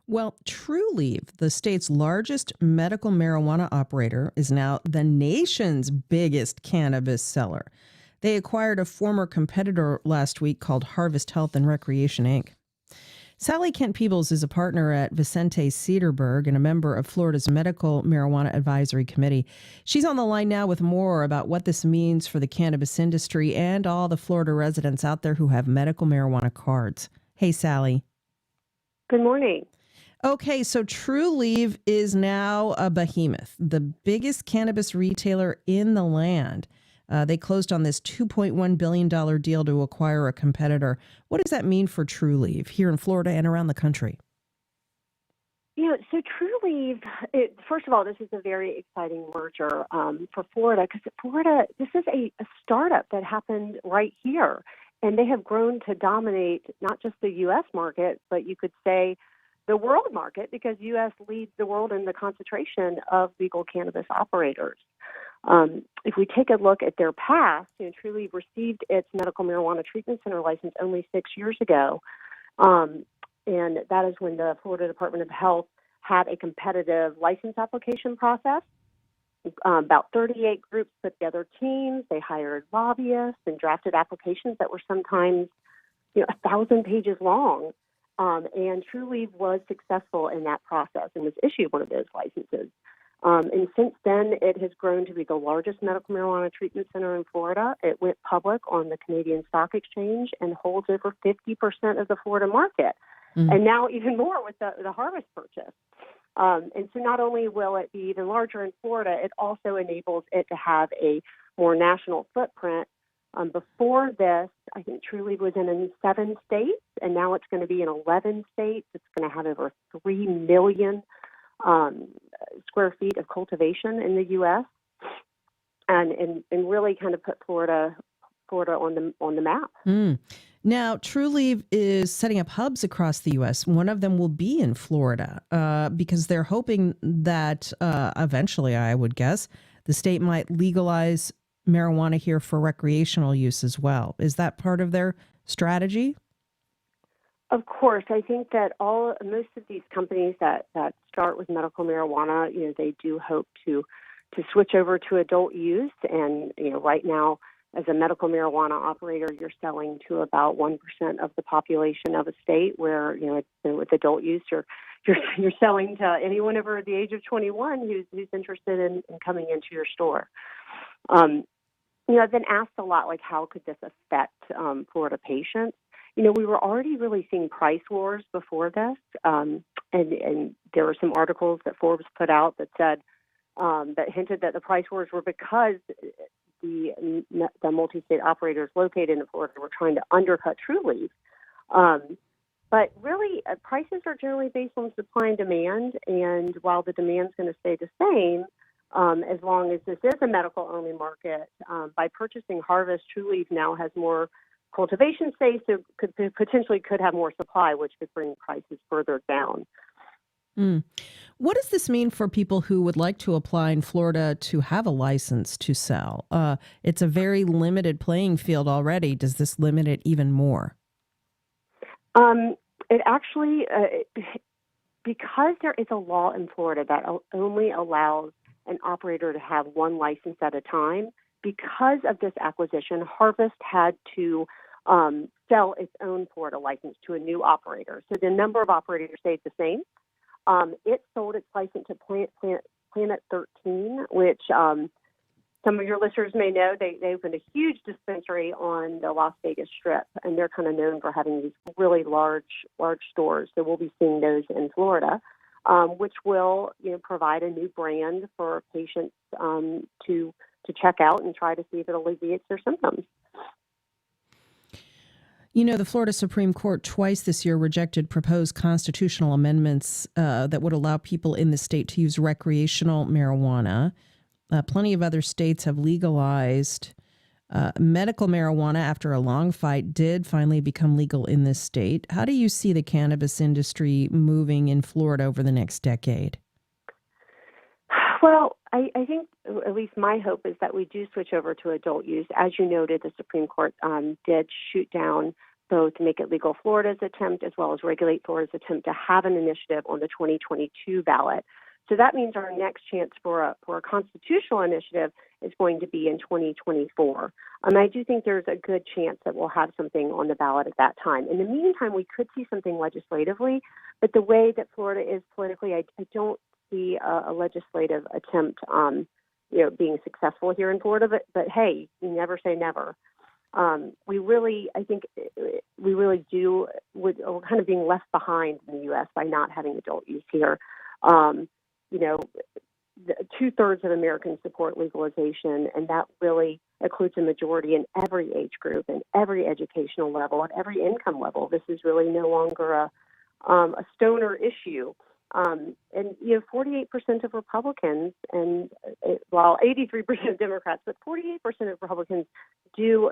Well, TruLieve, the state's largest medical marijuana operator, is now the nation's biggest cannabis seller. They acquired a former competitor last week called Harvest Health and Recreation, Inc. Sally Kent Peebles is a partner at Vicente Cederberg and a member of Florida's Medical Marijuana Advisory Committee. She's on the line now with more about what this means for the cannabis industry and all the Florida residents out there who have medical marijuana cards. Hey, Sally. Good morning. Okay, so TruLieve is now a behemoth, the biggest cannabis retailer in the land. They closed on this $2.1 billion deal to acquire a competitor. What does that mean for TruLieve here in Florida and around the country? So TruLieve, first of all, this is a very exciting merger for Florida, because Florida, this is a startup that happened right here. And they have grown to dominate not just the U.S. market, but you could say the world market, because U.S. leads the world in the concentration of legal cannabis operators. If we take a look at their past, TruLieve received its medical marijuana treatment center license only 6 years ago. And that is when the Florida Department of Health had a competitive license application process. About 38 groups put together teams. They hired lobbyists and drafted applications that were sometimes 1,000 pages long. And TruLieve was successful in that process and was issued one of those licenses. And since then, it has grown to be the largest medical marijuana treatment center in Florida. It went public on the Canadian Stock Exchange and holds over 50% of the Florida market. And now even more with the Harvest purchase. And so not only will it be even larger in Florida, it also enables it to have a more national footprint. Before this, I think TruLieve was in 7 states, and now it's going to be in 11 states. It's going to have over 3 million square feet of cultivation in the U.S. and really kind of put Florida on the map. Now, TruLieve is setting up hubs across the U.S. One of them will be in Florida because they're hoping that eventually, I would guess, the state might legalize marijuana here for recreational use as well. Is that part of their strategy? Of course. I think that most of these companies that start with medical marijuana, they do hope to switch over to adult use. And, right now, as a medical marijuana operator, you're selling to about 1% of the population of a state, where, with adult use, you're selling to anyone over the age of 21 who's interested in coming into your store. I've been asked a lot, like, how could this affect Florida patients? We were already really seeing price wars before this, and there were some articles that Forbes put out that said that hinted that the price wars were because the multi-state operators located in Florida were trying to undercut TrueLeave. But really, prices are generally based on supply and demand, and while the demand's going to stay the same, as long as this is a medical-only market, by purchasing Harvest, TrueLeave now has more cultivation space, so could have more supply, which could bring prices further down. What does this mean for people who would like to apply in Florida to have a license to sell? It's a very limited playing field already. Does this limit it even more? It actually, because there is a law in Florida that only allows an operator to have one license at a time, because of this acquisition, Harvest had to sell its own Florida license to a new operator. So the number of operators stayed the same. It sold its license to Planet 13, which some of your listeners may know. They opened a huge dispensary on the Las Vegas Strip, and they're kind of known for having these really large stores. So we'll be seeing those in Florida, which will provide a new brand for patients to check out and try to see if it alleviates their symptoms. The Florida Supreme Court twice this year rejected proposed constitutional amendments that would allow people in the state to use recreational marijuana. Plenty of other states have legalized medical marijuana after a long fight did finally become legal in this state. How do you see the cannabis industry moving in Florida over the next decade? Well, I think at least my hope is that we do switch over to adult use. As you noted, the Supreme Court did shoot down both Make It Legal Florida's attempt as well as Regulate Florida's attempt to have an initiative on the 2022 ballot. So that means our next chance for a constitutional initiative is going to be in 2024. I do think there's a good chance that we'll have something on the ballot at that time. In the meantime, we could see something legislatively, but the way that Florida is politically, I don't see a legislative attempt, being successful here in Florida. But hey, you never say never. We're kind of being left behind in the U.S. by not having adult use here. 2/3 of Americans support legalization, and that really includes a majority in every age group and every educational level and every income level. This is really no longer a stoner issue. 48% of Republicans, and 83% of Democrats, but 48% of Republicans do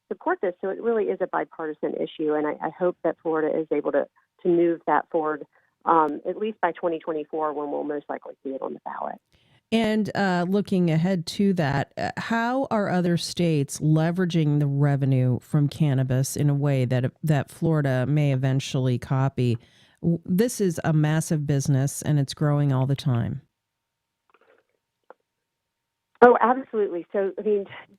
support this. So it really is a bipartisan issue, and I hope that Florida is able to move that forward, at least by 2024, when we'll most likely see it on the ballot. And looking ahead to that, how are other states leveraging the revenue from cannabis in a way that Florida may eventually copy? This is a massive business, and it's growing all the time. Oh, absolutely. So,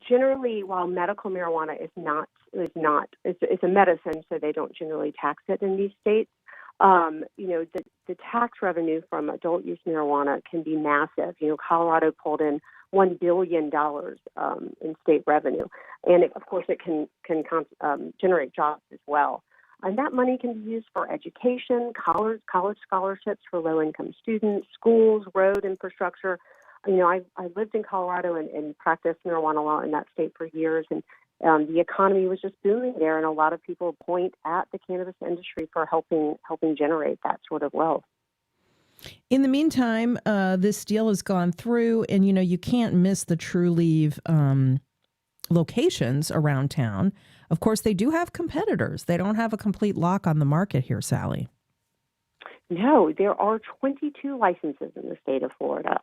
generally, while medical marijuana is not, it's a medicine, so they don't generally tax it in these states. The tax revenue from adult use marijuana can be massive. Colorado pulled in $1 billion in state revenue, and of course, it can generate jobs as well. And that money can be used for education, college scholarships for low-income students, schools, road infrastructure. I lived in Colorado and practiced marijuana law in that state for years, and the economy was just booming there, and a lot of people point at the cannabis industry for helping generate that sort of wealth. In the meantime, this deal has gone through, and you can't miss the TrueLeave locations around town. Of course, they do have competitors. They don't have a complete lock on the market here, Sally. No, there are 22 licenses in the state of Florida.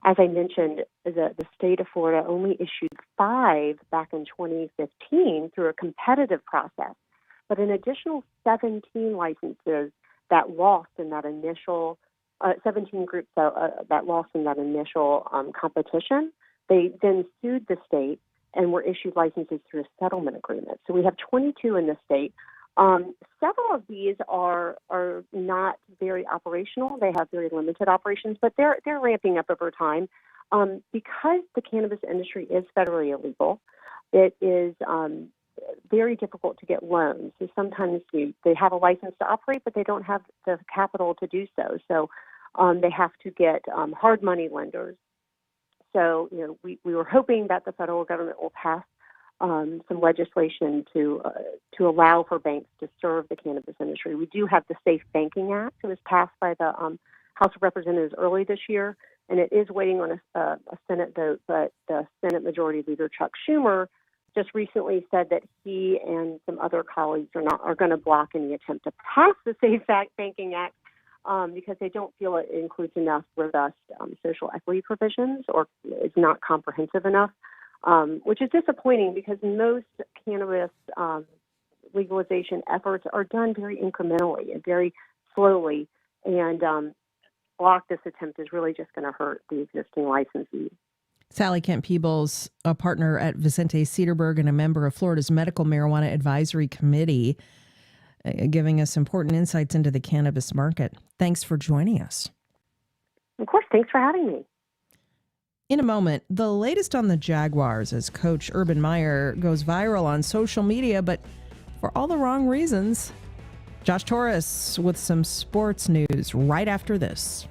As I mentioned, the state of Florida only issued 5 back in 2015 through a competitive process, but an additional 17 licenses that lost in that initial 17 groups that lost in that initial competition. They then sued the state and were issued licenses through a settlement agreement. So we have 22 in the state. Several of these are not very operational. They have very limited operations, but they're ramping up over time. Because the cannabis industry is federally illegal, it is very difficult to get loans. So sometimes they have a license to operate, but they don't have the capital to do so. So they have to get hard money lenders. So, we were hoping that the federal government will pass some legislation to allow for banks to serve the cannabis industry. We do have the Safe Banking Act. It was passed by the House of Representatives early this year, and it is waiting on a Senate vote. But the Senate Majority Leader Chuck Schumer just recently said that he and some other colleagues are going to block any attempt to pass the Safe Banking Act because they don't feel it includes enough robust social equity provisions or is not comprehensive enough. Which is disappointing because most cannabis legalization efforts are done very incrementally and very slowly, and block this attempt is really just going to hurt the existing licensees. Sally Kent-Peebles, a partner at Vicente Cederberg and a member of Florida's Medical Marijuana Advisory Committee, giving us important insights into the cannabis market. Thanks for joining us. Of course, thanks for having me. In a moment, the latest on the Jaguars as coach Urban Meyer goes viral on social media, but for all the wrong reasons. Josh Torres with some sports news right after this.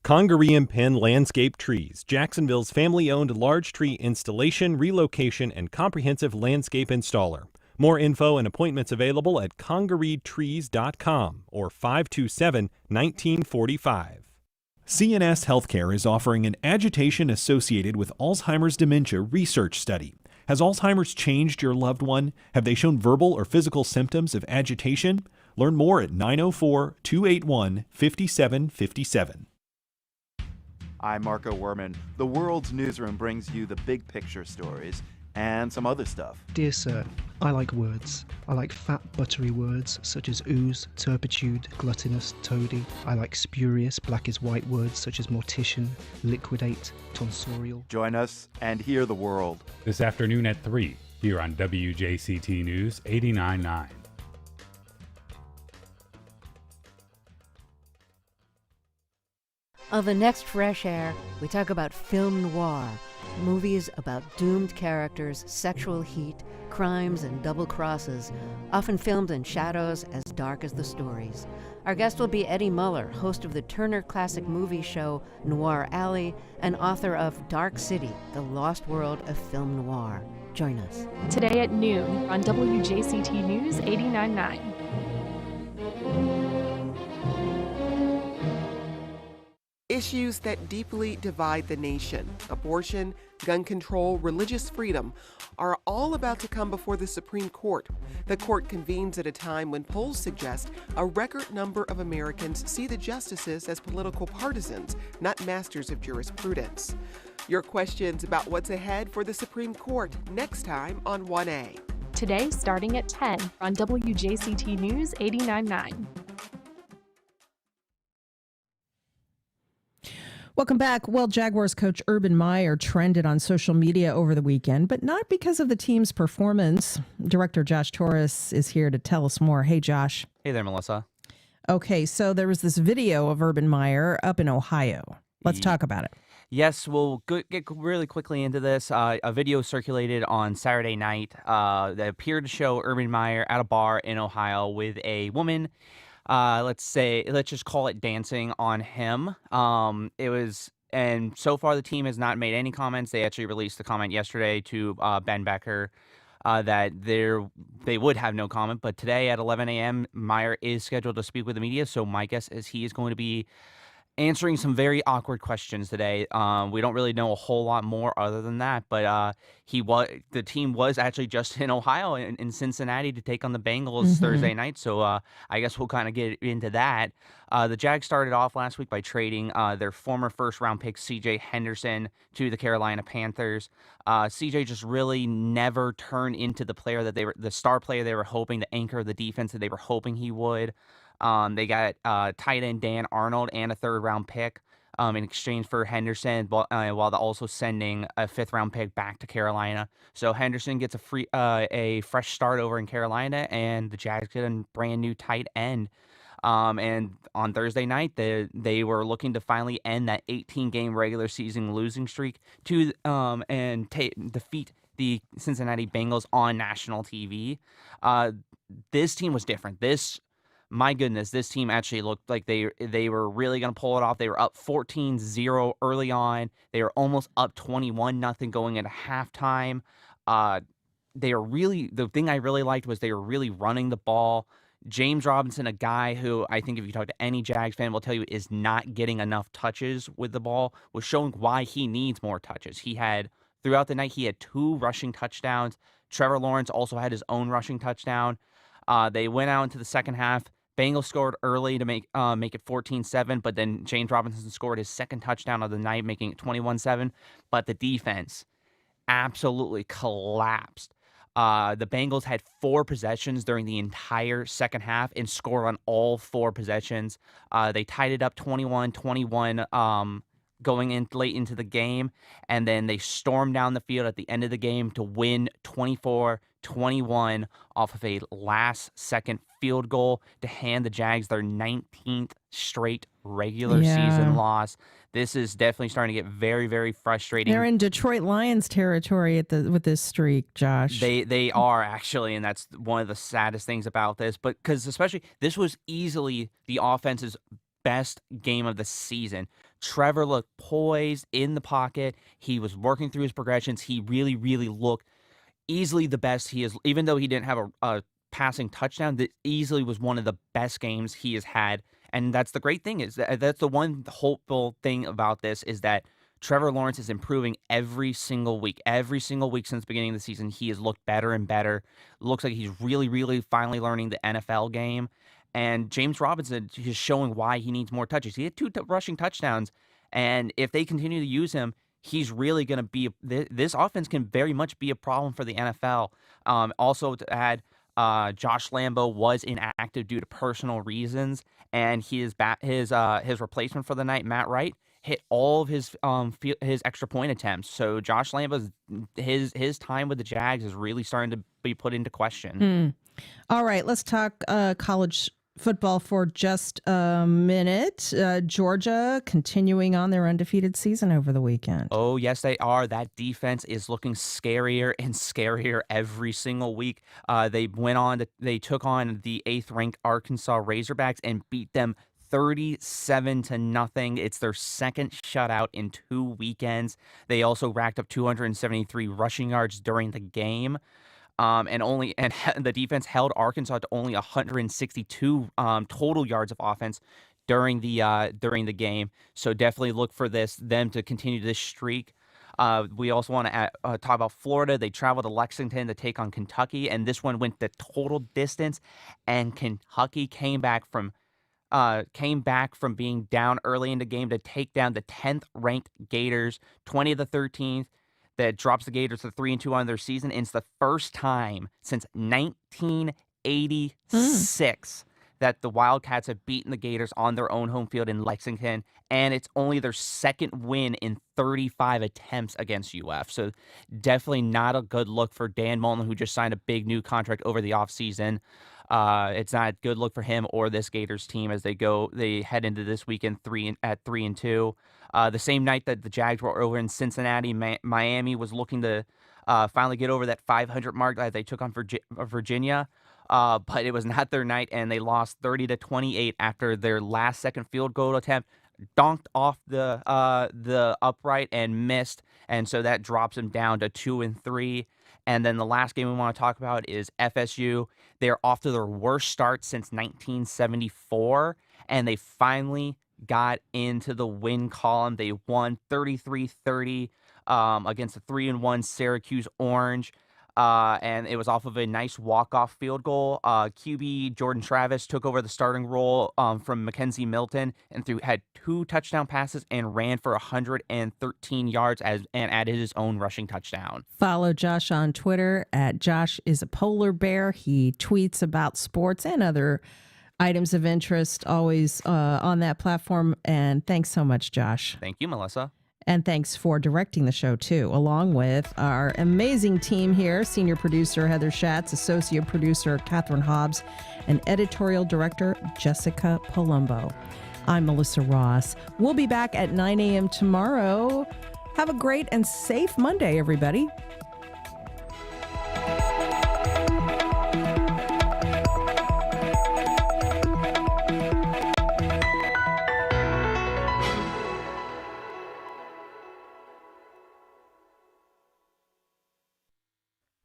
Congaree and Penn Landscape Trees, Jacksonville's family-owned large tree installation, relocation, and comprehensive landscape installer. More info and appointments available at congareetrees.com or 527-1945. CNS Healthcare is offering an agitation associated with Alzheimer's dementia research study. Has Alzheimer's changed your loved one? Have they shown verbal or physical symptoms of agitation? Learn more at 904-281-5757. I'm Marco Werman. The World's Newsroom brings you the big picture stories and some other stuff. Dear Sir, I like words. I like fat, buttery words such as ooze, turpitude, gluttonous, toady. I like spurious, black as white words such as mortician, liquidate, tonsorial. Join us and hear the world. This afternoon at 3 here on WJCT News 89.9. On the next Fresh Air, we talk about film noir, movies about doomed characters, sexual heat, crimes, and double crosses, often filmed in shadows as dark as the stories. Our guest will be Eddie Muller, host of the Turner Classic Movie Show Noir Alley and author of Dark City, The Lost World of Film Noir. Join us. Today at noon on WJCT News 89.9. Issues that deeply divide the nation, abortion, gun control, religious freedom, are all about to come before the Supreme Court. The court convenes at a time when polls suggest a record number of Americans see the justices as political partisans, not masters of jurisprudence. Your questions about what's ahead for the Supreme Court next time on 1A. Today, starting at 10 on WJCT News 89.9. Welcome back. Well, Jaguars coach Urban Meyer trended on social media over the weekend, but not because of the team's performance. Director Josh Torres is here to tell us more. Hey, Josh. Hey there, Melissa. Okay, so there was this video of Urban Meyer up in Ohio. Let's talk about it. Yes, we'll get really quickly into this. A video circulated on Saturday night that appeared to show Urban Meyer at a bar in Ohio with a woman. Let's just call it dancing on him. And so far the team has not made any comments. They actually released a comment yesterday to Ben Becker that they would have no comment. But today at 11 a.m., Meyer is scheduled to speak with the media. So my guess is he is going to be answering some very awkward questions today. We don't really know a whole lot more other than that, but the team was actually just in Ohio in Cincinnati to take on the Bengals Thursday night. So I guess we'll kind of get into that. The Jags started off last week by trading their former first-round pick C.J. Henderson to the Carolina Panthers. C.J. just really never turned into the star player they were hoping to anchor the defense that they were hoping he would. They got tight end Dan Arnold and a third-round pick in exchange for Henderson, while also sending a fifth-round pick back to Carolina. So Henderson gets a fresh start over in Carolina, and the Jags get a brand-new tight end. And on Thursday night, they were looking to finally end that 18-game regular season losing streak and defeat the Cincinnati Bengals on national TV. This team was different. My goodness, this team actually looked like they were really going to pull it off. They were up 14-0 early on. They were almost up 21-0 going into halftime. The thing I really liked was they were really running the ball. James Robinson, a guy who I think if you talk to any Jags fan will tell you is not getting enough touches with the ball, was showing why he needs more touches. Throughout the night, he had 2 rushing touchdowns. Trevor Lawrence also had his own rushing touchdown. They went out into the second half. Bengals scored early to make it 14-7, but then James Robinson scored his second touchdown of the night, making it 21-7. But the defense absolutely collapsed. The Bengals had 4 possessions during the entire second half and scored on all 4 possessions. They tied it up 21-21 going in late into the game, and then they stormed down the field at the end of the game to win 24-21 off of a last-second field goal to hand the Jags their 19th straight regular season loss. This is definitely starting to get very, very frustrating. They're in Detroit Lions territory with this streak, Josh. They are actually, and that's one of the saddest things about this. But because especially this was easily the offense's best game of the season. Trevor looked poised in the pocket. He was working through his progressions. He really, really looked easily the best he is. Even though he didn't have a passing touchdown, that easily was one of the best games he has had. And that's the great thing, is that's the one hopeful thing about this, is that Trevor Lawrence is improving every single week. Every single week since the beginning of the season, he has looked better and better. Looks like he's really, really finally learning the NFL game. And James Robinson is showing why he needs more touches. He had 2 rushing touchdowns, and if they continue to use him, he's really going to be – this offense can very much be a problem for the NFL. Also to add, Josh Lambo was inactive due to personal reasons, and his replacement for the night, Matt Wright, hit all of his extra point attempts. So Josh Lambo's his time with the Jags is really starting to be put into question. All right, let's talk college football for just a minute. Georgia continuing on their undefeated season over the weekend. Oh, yes, they are. That defense is looking scarier and scarier every single week. They took on the 8th-ranked Arkansas Razorbacks and beat them 37-0. It's their second shutout in 2 weekends. They also racked up 273 rushing yards during the game. And the defense held Arkansas to only 162 total yards of offense during the game. So definitely look for them to continue this streak. We also want to talk about Florida. They traveled to Lexington to take on Kentucky, and this one went the total distance. And Kentucky came back from being down early in the game to take down the 10th-ranked Gators, 20-13. That drops the Gators to 3-2 on their season. And it's the first time since 1986 that the Wildcats have beaten the Gators on their own home field in Lexington. And it's only their second win in 35 attempts against UF. So definitely not a good look for Dan Mullen, who just signed a big new contract over the offseason. It's not a good look for him or this Gators team as they head into this weekend at 3-2. The same night that the Jags were over in Cincinnati, Miami was looking to finally get over that 500 mark that they took on Virginia. But it was not their night, and they lost 30-28 after their last-second field goal attempt donked off the upright and missed, and so that drops them down to 2-3. And then the last game we want to talk about is FSU. They're off to their worst start since 1974, and they finally got into the win column. They won 33-30 against the 3-1 Syracuse Orange. And it was off of a nice walk-off field goal. QB Jordan Travis took over the starting role from Mackenzie Milton and had 2 touchdown passes and ran for 113 yards and added his own rushing touchdown. Follow Josh on Twitter at Josh is a Polar Bear. He tweets about sports and other items of interest always on that platform. And thanks so much, Josh. Thank you, Melissa. And thanks for directing the show, too, along with our amazing team here, senior producer Heather Schatz, associate producer Catherine Hobbs, and editorial director Jessica Palumbo. I'm Melissa Ross. We'll be back at 9 a.m. tomorrow. Have a great and safe Monday, everybody.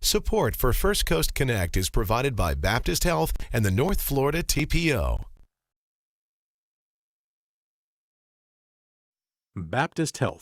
Support for First Coast Connect is provided by Baptist Health and the North Florida TPO. Baptist Health